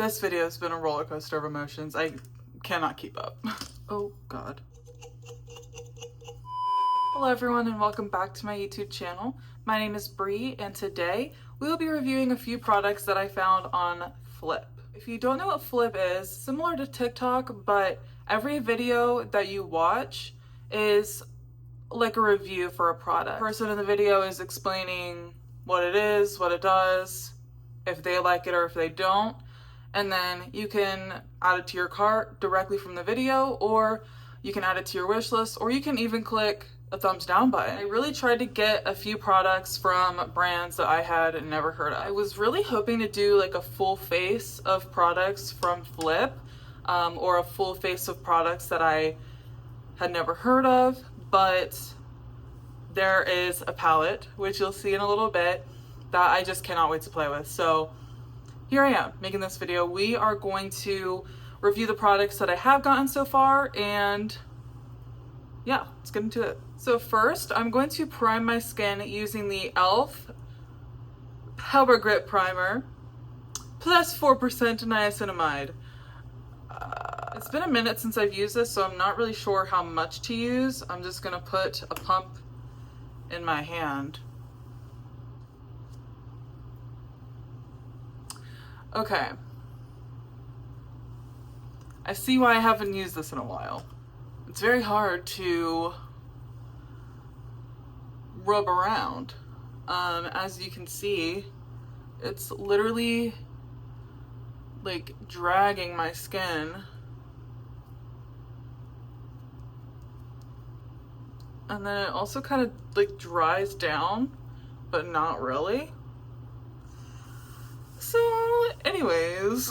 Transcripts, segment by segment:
This video has been a roller coaster of emotions. I cannot keep up. Oh God. Hello everyone and welcome back to my YouTube channel. My name is Bree and today we will be reviewing a few products that I found on Flip. If you don't know what Flip is, similar to TikTok, but every video that you watch is like a review for a product. The person in the video is explaining what it is, what it does, if they like it or if they don't, and then you can add it to your cart directly from the video, or you can add it to your wish list, or you can even click a thumbs down button. I really tried to get a few products from brands that I had never heard of. I was really hoping to do like a full face of products from Flip, or a full face of products that I had never heard of, but there is a palette, which you'll see in a little bit, that I just cannot wait to play with. So here I am making this video. We are going to review the products that I have gotten so far, and yeah, let's get into it. So first, I'm going to prime my skin using the e.l.f. Power Grip Primer plus 4% niacinamide. It's been a minute since I've used this, so I'm not really sure how much to use. I'm just gonna put a pump in my hand. Okay. I see why I haven't used this in a while. It's very hard to rub around. As you can see, it's literally like dragging my skin. And then it also kind of like dries down, but not really. So anyways,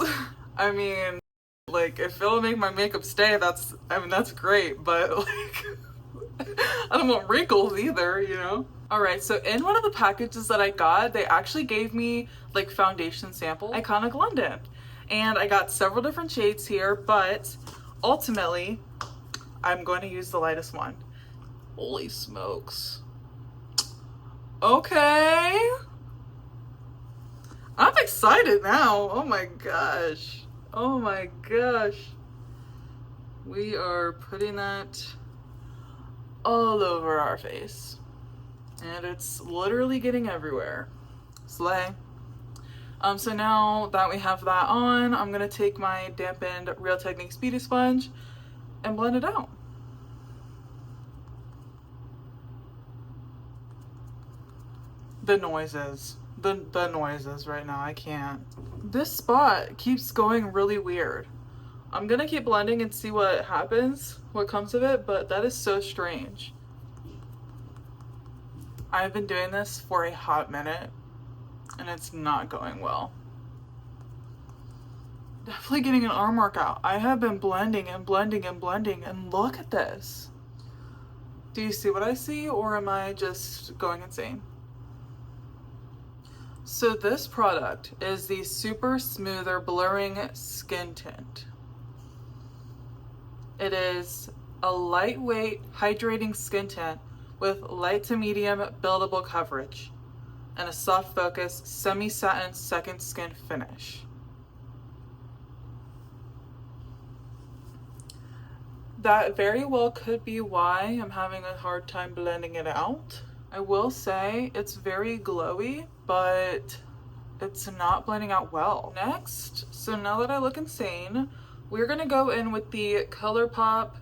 I mean, like if it'll make my makeup stay, that's great, but like I don't want wrinkles either, you know? All right, so in one of the packages that I got, they actually gave me like foundation sample, Iconic London. And I got several different shades here, but ultimately I'm going to use the lightest one. Holy smokes. Okay. I'm excited now. Oh my gosh. Oh my gosh. We are putting that all over our face. And it's literally getting everywhere. Slay. So now that we have that on, I'm gonna take my dampened Real Techniques Beauty Sponge and blend it out. The noises right now, I can't. This spot keeps going really weird. I'm gonna keep blending and see what happens, what comes of it, but that is so strange. I've been doing this for a hot minute and it's not going well. Definitely getting an arm workout. I have been blending and blending and blending, and look at this. Do you see what I see, or am I just going insane? So this product is the Super Smoother Blurring Skin Tint. It is a lightweight, hydrating skin tint with light to medium buildable coverage and a soft focus semi-satin second skin finish. That very well could be why I'm having a hard time blending it out. I will say it's very glowy, but it's not blending out well. Next, so now that I look insane, we're gonna go in with the ColourPop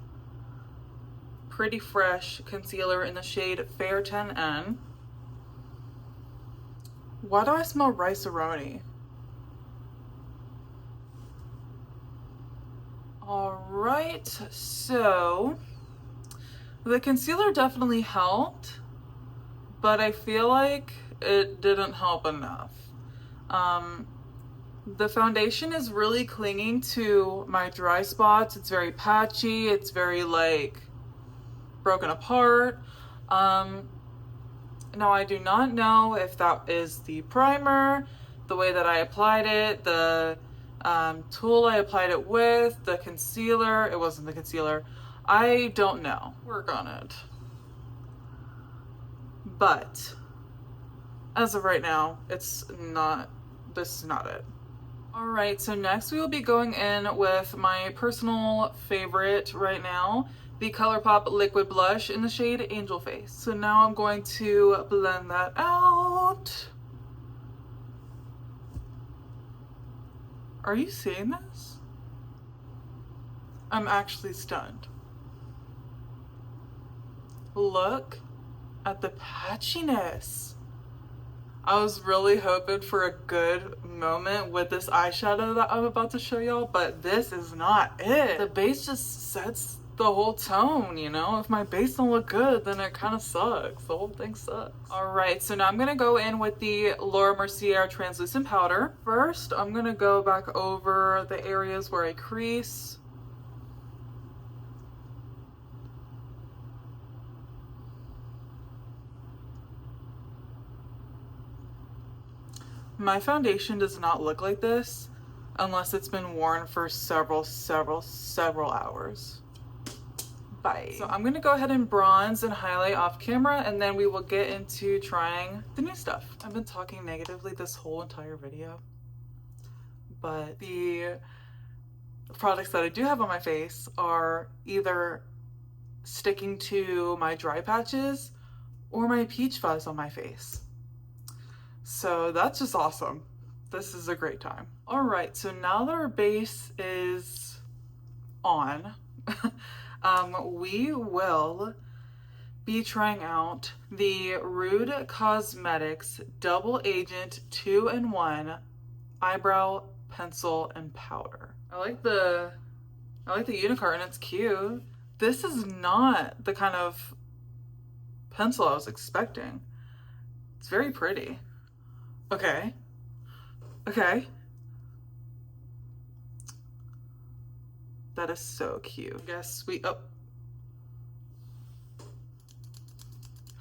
Pretty Fresh Concealer in the shade Fair 10N. Why do I smell rice-a-roni? All right, so the concealer definitely helped, but I feel like it didn't help enough. The foundation is really clinging to my dry spots. It's very patchy. It's very like broken apart. Now I do not know if that is the primer, the way that I applied it, the tool I applied it with, the concealer. It wasn't the concealer. I don't know. Work on it. But as of right now, this is not it. All right, so next we will be going in with my personal favorite right now, the ColourPop Liquid Blush in the shade Angel Face. So now I'm going to blend that out. Are you seeing this? I'm actually stunned. Look at the patchiness. I was really hoping for a good moment with this eyeshadow that I'm about to show y'all, but this is not it. The base just sets the whole tone, you know? If my base don't look good, then it kind of sucks. The whole thing sucks. All right, so now I'm gonna go in with the Laura Mercier translucent powder. First, I'm gonna go back over the areas where I crease. My foundation does not look like this unless it's been worn for several hours. Bye. So I'm gonna go ahead and bronze and highlight off camera, and then we will get into trying the new stuff. I've been talking negatively this whole entire video, but the products that I do have on my face are either sticking to my dry patches or my peach fuzz on my face. So that's just awesome. This is a great time. All right, so now that our base is on, we will be trying out the Rude Cosmetics Double Agent 2-in-1 Eyebrow Pencil and Powder. I like the unicorn, it's cute. This is not the kind of pencil I was expecting. It's very pretty. Okay. Okay. That is so cute. I guess oh.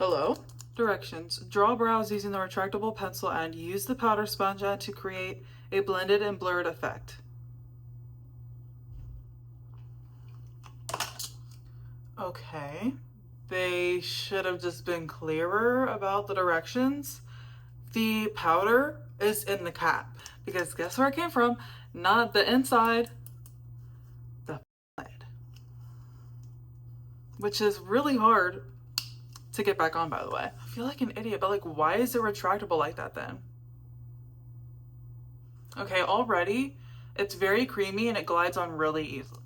Hello? Directions. Draw brows using the retractable pencil and use the powder sponge to create a blended and blurred effect. Okay. They should have just been clearer about the directions. The powder is in the cap because guess where it came from? Not the inside, the lid, which is really hard to get back on, by the way. I feel like an idiot, but like, why is it retractable like that then? Okay, already it's very creamy and it glides on really easily.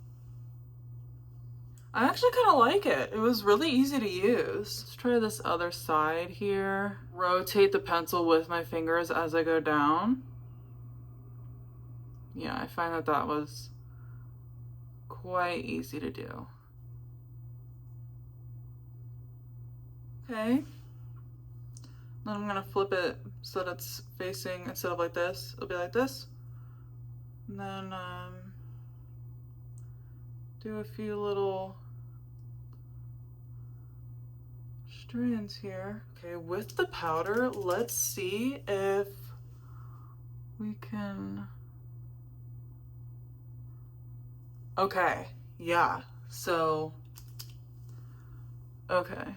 I actually kind of like it. It was really easy to use. Let's try this other side here. Rotate the pencil with my fingers as I go down. Yeah, I find that that was quite easy to do. Okay. Then I'm gonna flip it so that it's facing, instead of like this, it'll be like this. And then do a few little strands here. Okay, with the powder, let's see if we can. Okay, yeah, so, okay.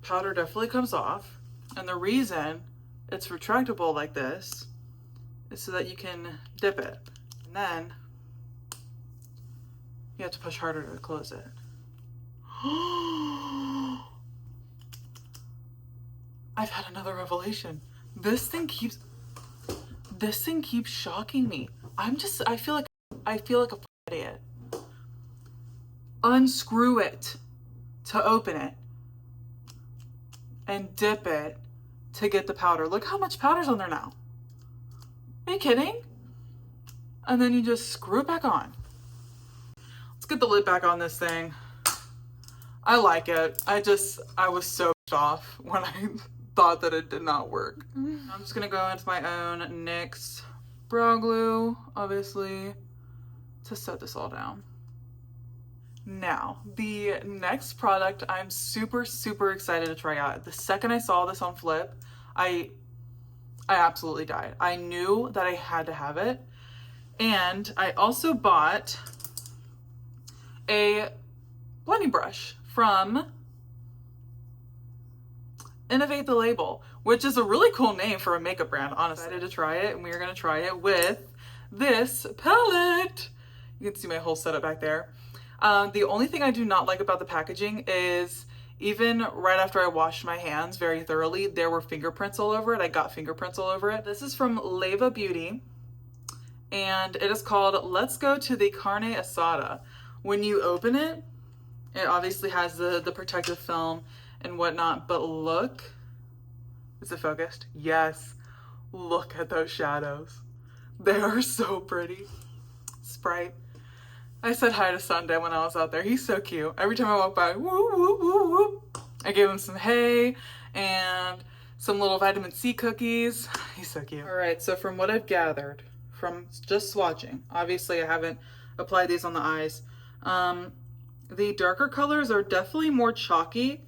Powder definitely comes off, and the reason it's retractable like this is so that you can dip it, and then you have to push harder to close it. I've had another revelation. This thing keeps shocking me. I feel like a f***ing idiot. Unscrew it to open it and dip it to get the powder. Look how much powder's on there now. Are you kidding? And then you just screw it back on. Let's get the lid back on this thing. I like it. I was so pissed off when I thought that it did not work. I'm just gonna go into my own NYX brow glue, obviously, to set this all down. Now, the next product I'm super excited to try out. The second I saw this on Flip, I absolutely died. I knew that I had to have it. And I also bought a blending brush from Innovate the Label, which is a really cool name for a makeup brand, honestly. I decided to try it, and we are gonna try it with this palette. You can see my whole setup back there. The only thing I do not like about the packaging is even right after I washed my hands very thoroughly, there were fingerprints all over it. I got fingerprints all over it. This is from Leva Beauty, and it is called Let's Go to the Carne Asada. When you open it, it obviously has the protective film and whatnot, but look, is it focused? Yes, look at those shadows. They are so pretty. Sprite. I said hi to Sunday when I was out there. He's so cute. Every time I walk by, woo, woo, woo, woo. I gave him some hay and some little vitamin C cookies. He's so cute. All right, so from what I've gathered from just swatching, obviously I haven't applied these on the eyes. The darker colors are definitely more chalky,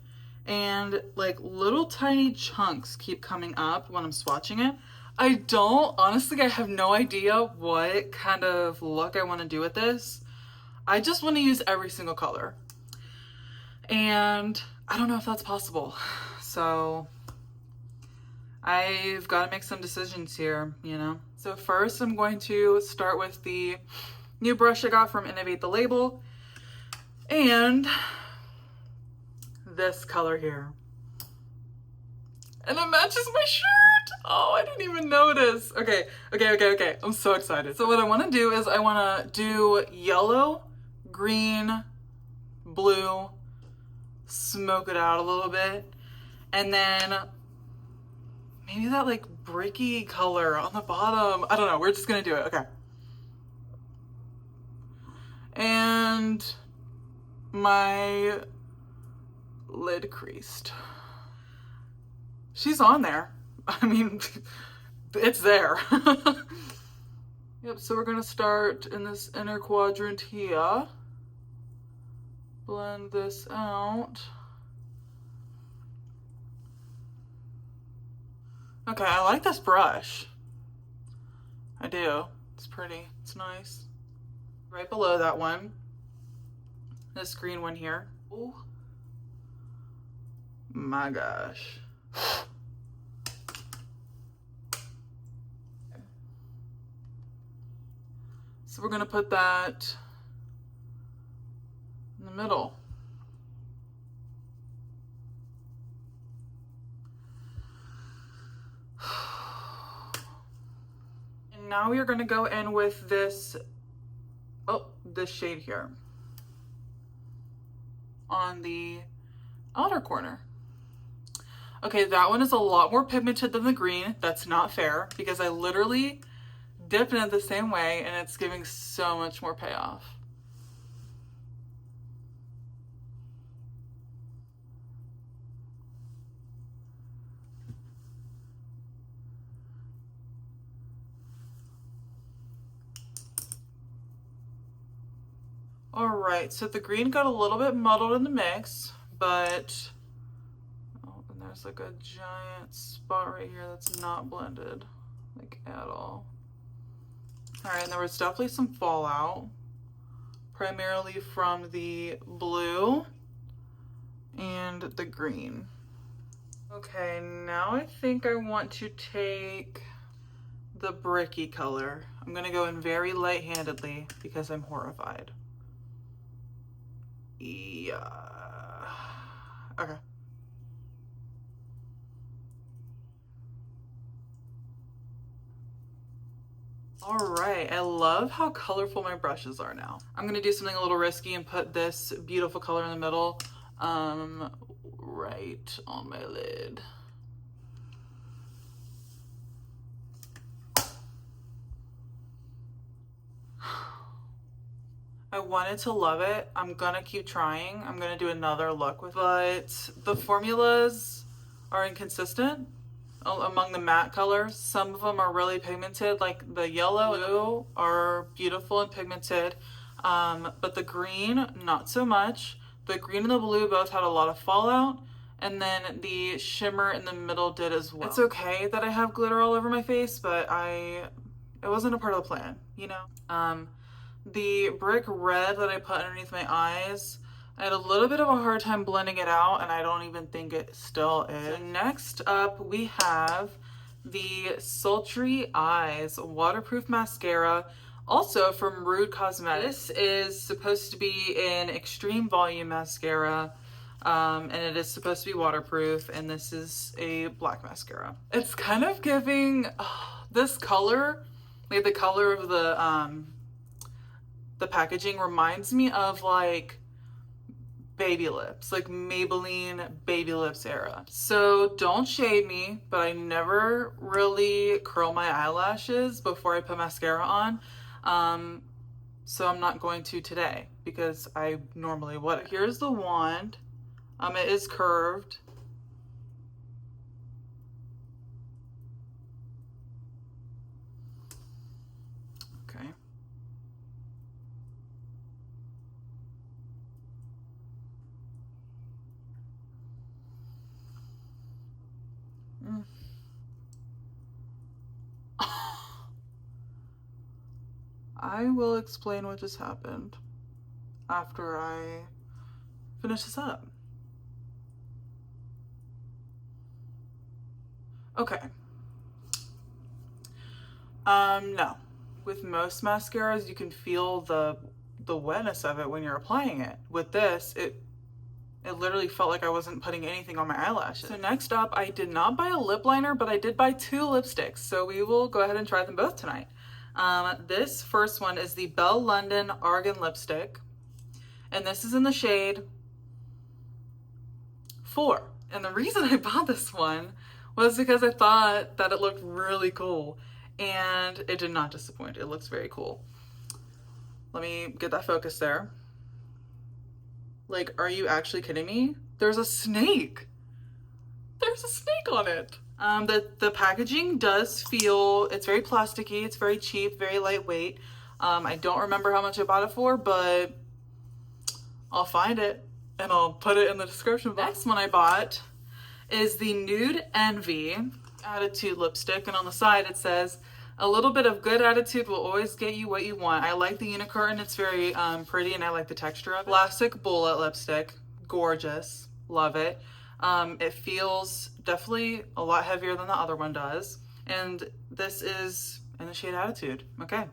and like little tiny chunks keep coming up when I'm swatching it. Honestly, I have no idea what kind of look I want to do with this. I just want to use every single color, and I don't know if that's possible. So I've got to make some decisions here, you know? So first I'm going to start with the new brush I got from Innovate the Label, and this color here. And it matches my shirt. Oh, I didn't even notice. Okay. I'm so excited. So what I want to do is I want to do yellow, green, blue, smoke it out a little bit, and then maybe that like bricky color on the bottom. I don't know. We're just gonna do it. Okay. And my lid creased. She's on there. I mean, it's there. Yep, so we're gonna start in this inner quadrant here. Blend this out. Okay, I like this brush. I do. It's pretty. It's nice. Right below that one, this green one here. Oh my gosh. So we're gonna put that in the middle. And now we are gonna go in with this, this shade here on the outer corner. Okay, that one is a lot more pigmented than the green. That's not fair because I literally dipped in it the same way and it's giving so much more payoff. All right, so the green got a little bit muddled in the mix, but oh, and there's like a giant spot right here that's not blended, like at all. All right, and there was definitely some fallout, primarily from the blue and the green. Okay, now I think I want to take the bricky color. I'm gonna go in very light-handedly because I'm horrified. Yeah. Okay. All right, I love how colorful my brushes are now. I'm gonna do something a little risky and put this beautiful color in the middle, right on my lid. I wanted to love it. I'm gonna keep trying. I'm gonna do another look with it, but the formulas are inconsistent among the matte colors. Some of them are really pigmented, like the yellow and blue are beautiful and pigmented, but the green, not so much. The green and the blue both had a lot of fallout, and then the shimmer in the middle did as well. It's okay that I have glitter all over my face, but it wasn't a part of the plan, you know? The brick red that I put underneath my eyes, I had a little bit of a hard time blending it out, and I don't even think it still is. So next up, we have the Sultry Eyes Waterproof Mascara, also from Rude Cosmetics. This is supposed to be an extreme volume mascara, and it is supposed to be waterproof, and this is a black mascara. It's kind of giving this color, like the color of the packaging reminds me of like baby lips, like Maybelline baby lips era. So don't shade me, but I never really curl my eyelashes before I put mascara on. So I'm not going to today because I normally would. Here's the wand. It is curved. Okay. I will explain what just happened after I finish this up. Okay. No. With most mascaras, you can feel the wetness of it when you're applying it. With this, it literally felt like I wasn't putting anything on my eyelashes. So next up, I did not buy a lip liner, but I did buy 2 lipsticks. So we will go ahead and try them both tonight. This first one is the Belle London Argan Lipstick, and this is in the shade 4. And the reason I bought this one was because I thought that it looked really cool, and it did not disappoint. It looks very cool. Let me get that focus there. Like, are you actually kidding me? There's a snake. There's a snake on it. The packaging does feel, it's very plasticky, it's very cheap, very lightweight. I don't remember how much I bought it for, but I'll find it and I'll put it in the description box. Next one I bought is the Nude Envy Attitude Lipstick, and on the side it says, a little bit of good attitude will always get you what you want. I like the unicorn, it's very pretty, and I like the texture of it. Classic bullet lipstick, gorgeous, love it. It feels definitely a lot heavier than the other one does, and this is in the shade Attitude. Okay.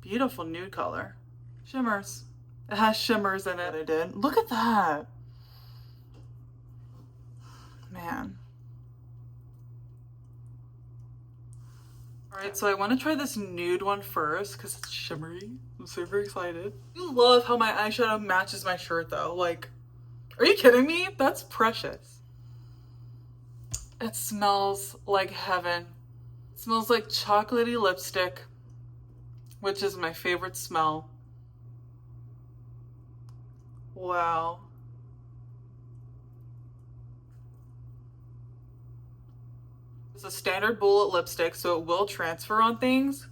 Beautiful nude color. Shimmers. It has shimmers in it. I did. Look at that. Man. Alright, so I want to try this nude one first because it's shimmery. I'm super excited. I love how my eyeshadow matches my shirt though. Like, are you kidding me? That's precious. It smells like heaven. It smells like chocolatey lipstick, which is my favorite smell. Wow. It's a standard bullet lipstick, so it will transfer on things,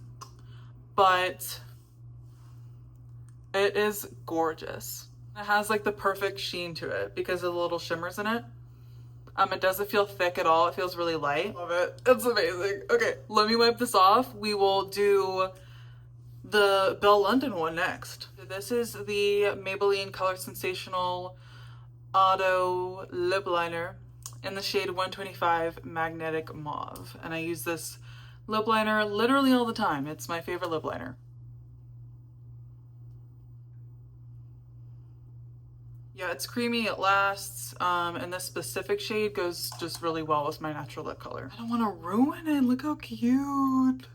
but it is gorgeous. It has like the perfect sheen to it because of the little shimmers in it. It doesn't feel thick at all. It feels really light. Love it. It's amazing. Okay, let me wipe this off. We will do the Belle London one next. This is the Maybelline Color Sensational Auto Lip Liner in the shade 125 Magnetic Mauve. And I use this lip liner literally all the time. It's my favorite lip liner. Yeah, it's creamy, it lasts, and this specific shade goes just really well with my natural lip color. I don't want to ruin it. Look how cute.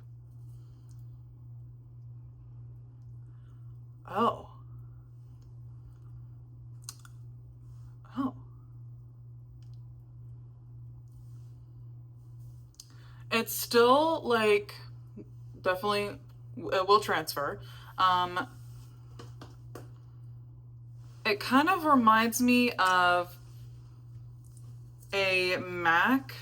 Oh. Oh. It's still like, definitely, it will transfer. It kind of reminds me of a MAC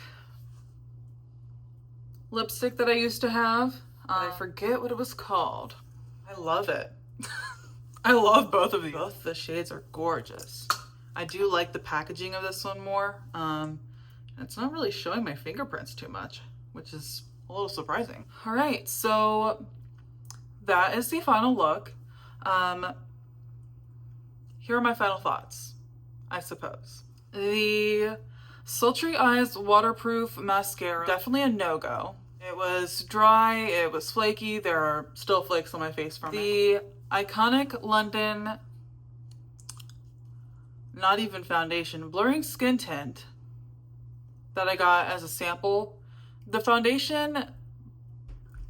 lipstick that I used to have. I forget what it was called. I love it. I love both of these. Both the shades are gorgeous. I do like the packaging of this one more. It's not really showing my fingerprints too much, which is a little surprising. All right, so that is the final look. here are my final thoughts, I suppose. The Sultry Eyes Waterproof Mascara, definitely a no-go. It was dry, it was flaky, there are still flakes on my face from it. The Iconic London, not even foundation, blurring skin tint that I got as a sample. The foundation,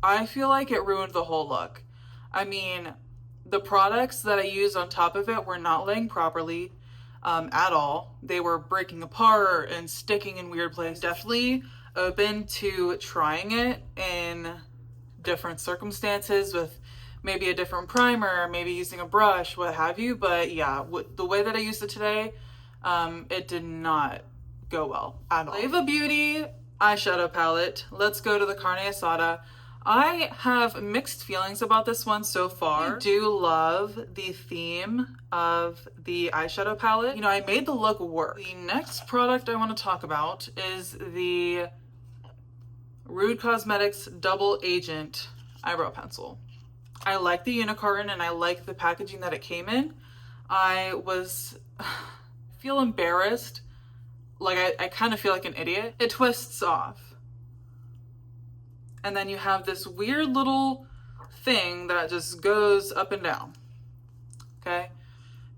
I feel like it ruined the whole look. I mean, the products that I used on top of it were not laying properly at all. They were breaking apart and sticking in weird places. Definitely open to trying it in different circumstances with maybe a different primer, maybe using a brush, what have you. But yeah, the way that I used it today, it did not go well at all. Flavor Beauty eyeshadow palette. Let's go to the Carne Asada. I have mixed feelings about this one so far. I do love the theme of the eyeshadow palette. You know, I made the look work. The next product I want to talk about is the Rude Cosmetics Double Agent Eyebrow Pencil. I like the unicorn and I like the packaging that it came in. I feel embarrassed. Like I kind of feel like an idiot. It twists off. And then you have this weird little thing that just goes up and down, okay?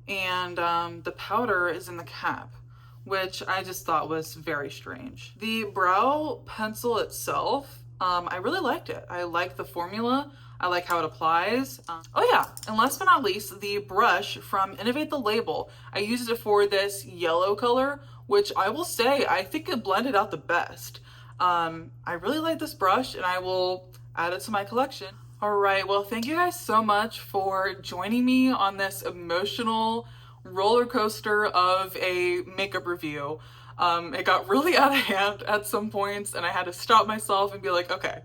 And the powder is in the cap, which I just thought was very strange. The brow pencil itself, I really liked it. I like the formula. I like how it applies. Oh yeah, and last but not least, the brush from Innovate the Label. I used it for this yellow color, which I will say, I think it blended out the best. I really like this brush and I will add it to my collection. All right, well, thank you guys so much for joining me on this emotional roller coaster of a makeup review. It got really out of hand at some points and I had to stop myself and be like, okay,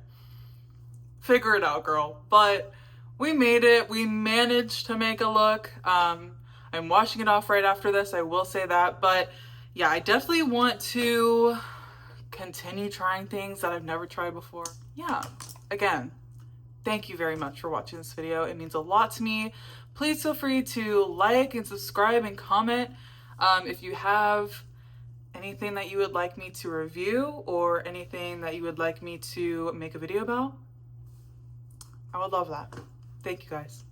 figure it out, girl. But we made it. We managed to make a look. I'm washing it off right after this, I will say that. But yeah, I definitely want to continue trying things that I've never tried before. Yeah, again, thank you very much for watching this video. It means a lot to me. Please feel free to like and subscribe and comment if you have anything that you would like me to review or anything that you would like me to make a video about. I would love that. Thank you guys.